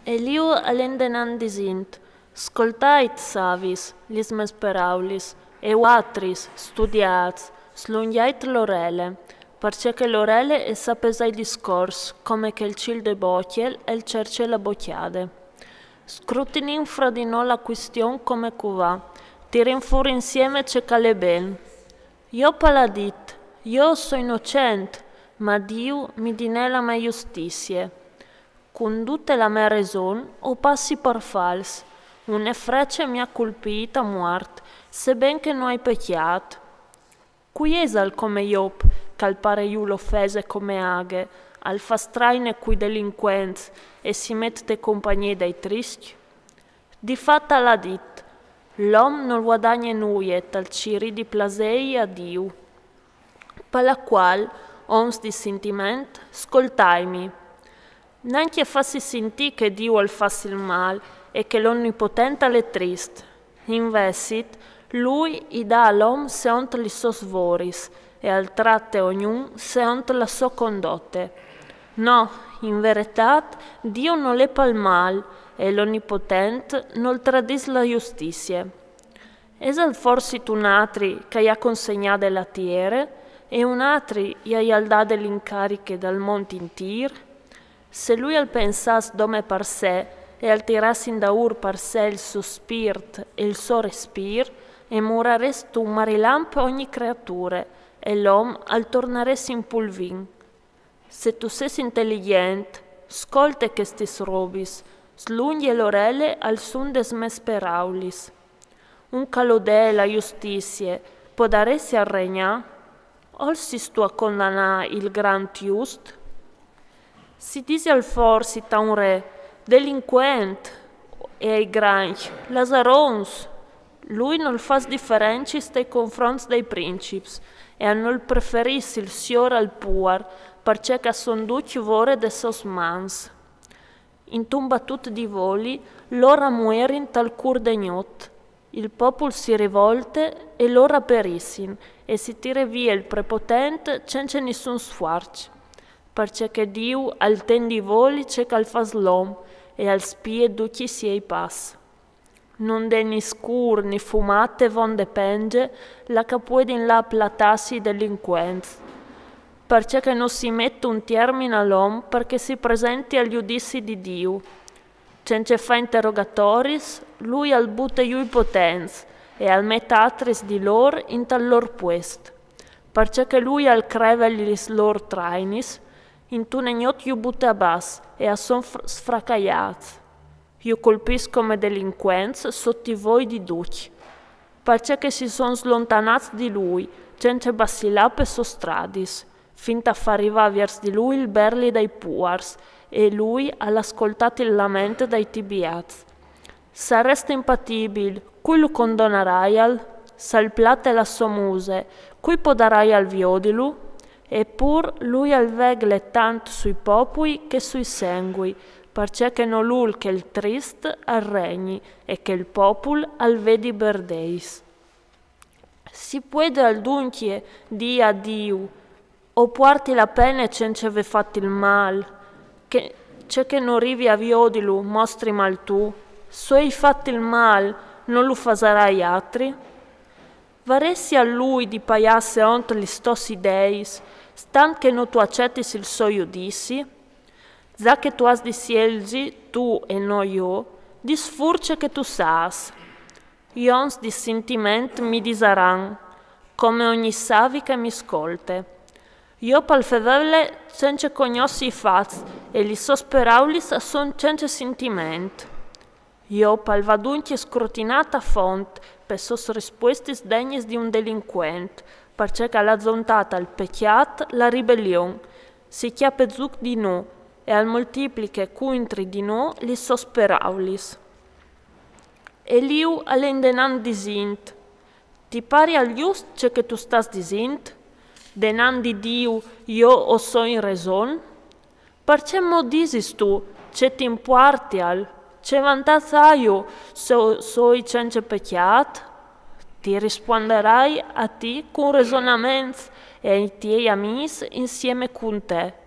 Eliu alendenan disint, scoltait savis, lis mes paraulis, atris, studiats, slungiait l'orele, perché che l'orele e sapesai discors, come che il cil de bociel e il cerce la bocchiade. Scrutinin fra di noi la questione come cuvà, tirin fuori insieme ce cale ben. Io paladit, io so innocente, ma Dio mi dinè la mia giustizia. Condutte la mia ragione o passi per fals. Una freccia mi ha colpita a morte, sebben che non hai peccato. Qui esal come Job, che pare io l'offese come aghe, al fastraine cui delinquenz e si mette compagnia dai tristi? Di fatta l'ha dit, l'uomo non guadagna nulla tal ciri di plasei a Dio. Per la qual, ons di sentimento, ascoltaimi. Neanche fassi sentì che Dio al fassi il mal e che l'onnipotente è triste. Investit, lui i dà all'uomo secondo li suoi svoris e al tratte ognuno secondo la sua condotte. No, in verità, Dio non le pa il mal e l'onnipotente non tradis la giustizia. Esal forse un altri che ha consegnato la terra e un altri gli ha dato l'incariche dal monte in tir? Se lui al pensasse dome per sé e al tirasse in daur per sé il suo spirito e il suo respir, e morarest un marilampo ogni creatura, e l'uomo al tornaresti in pulvin. Se tu sei intelligente, ascolta che stis robis, slunghi l'orelle al sun des mes paraulis. Un calodè la giustizia, può daresti a regna? O si stu a condannare il gran giust? Si dice al forsi ta un re, delinquente, e ai granchi, Lazarons. Lui non fa differenze nei confronti dei principi e non preferisce il signore al puar perché son duci vore de sos mans. In tumba tut di voli, l'ora muerin tal cur degnot. Il popolo si rivolte e l'ora perissin e si tira via il prepotente senza nessun sforzo. Perché Dio al ten di voli c'è che fa l'uomo e al spie duci si ei pass. Non de ni scur ni fumate von depenge la che può in là platassi delinquenza. Perché non si mette un termine all'uomo perché si presenti agli giudizi di Dio. Senza fa interrogatoris, lui al butta i potenza e al mette atris di lor in tal lor puest. Perché lui al creve gli lor trainis, in tu negnot io butta a bas e a son sfracaiaz. Io colpisco come delinquenza sotto voi di duci, perché si sono slontanati di lui, senza vacillare per sostradis, finta a far arrivare verso di lui il berli dai puars, e lui ha ascoltato il lamento dai tibiaz. Sareste impatibile, cui lo condonerai al? Salplate la sua muse, cui podarai al viodilu? Eppur lui al vegle tanto sui popui che sui sengui, perché non l'ul che il trist al regni e che il popul al vedi berdeis. Si puede al dunque di a Dio, o porti la pena senza aver fatto il mal, che non rivi a viodilu mostri mal tu, se hai fatto il mal non lo fasarai altri? Varessi a lui di paiasse ont gli stossi deis, stan che non tu accettis il suo giudizi? Za che tu has di sielgi, tu e no io, di sfurce che tu sas. Ions di sentiment mi disaran, come ogni savi che mi ascolte. Io palfevele senza cognossi i fats e li sosperaulis son senza sentiment. Io palvadunche scrutinata font per sos rispoestis degnes di un delinquent, perché l'ha zontata il peccat la ribellion, si chiappe zuc di no, e al moltipliche contri di no li sosperaulis. Eliu alendenan disint, ti pari al just ce che tu stas disint? Denan di Dio io o so in raison? Perché mo disis tu, ce ti importi al, ce vantazza io, soi senza peccat? Ti risponderai a ti con ragionamenti e i tuoi amici insieme con te.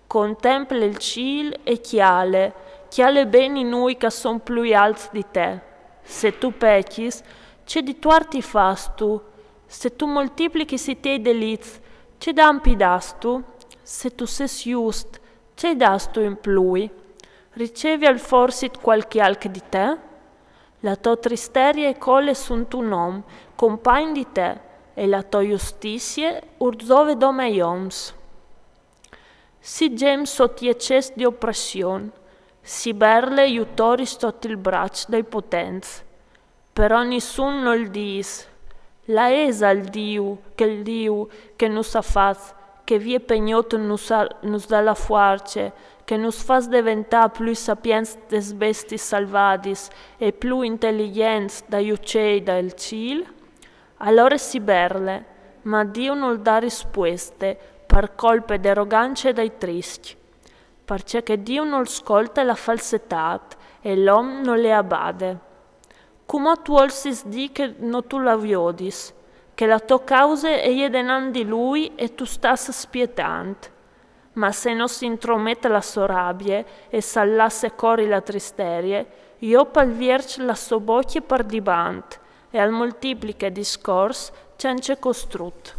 Contempla il ciel e chiale, chi ha le beni nui che son più alti di te. Se tu pechis, c'è di tuarti fas tu. Se tu moltiplichi si tei deliz, c'è dampi das tu. Se tu ses just, c'è das tu in plui. Ricevi al forsit qualche alc di te? La to tristeria e colle sunt un om, compagn di te, e la to justizie urzove dome ioms. Si gem sot ieces di oppression, si berle iutori stot il brac dai potenz. Però nissun nol dis, la esa il Diu che nus ha faz, che vie pegnot nus dalla fuarce, che nus fas diventà più sapiens des bestis salvadis e più intelligens da iucei da il cil? Allora si berle, ma Dio non dà risposte per colpe d'arroganza dai tristi, perché Dio non ascolta la falsetà e l'uomo non le abade. Come tu olsis di che non tu la viodis, che la tua causa è denan di lui e tu stas spietant. Ma se non si intromette la sua rabbia e s'allasse cori la tristeria, io palvierci la sua bocchia per dibant e al moltiplica discors c'è costrut.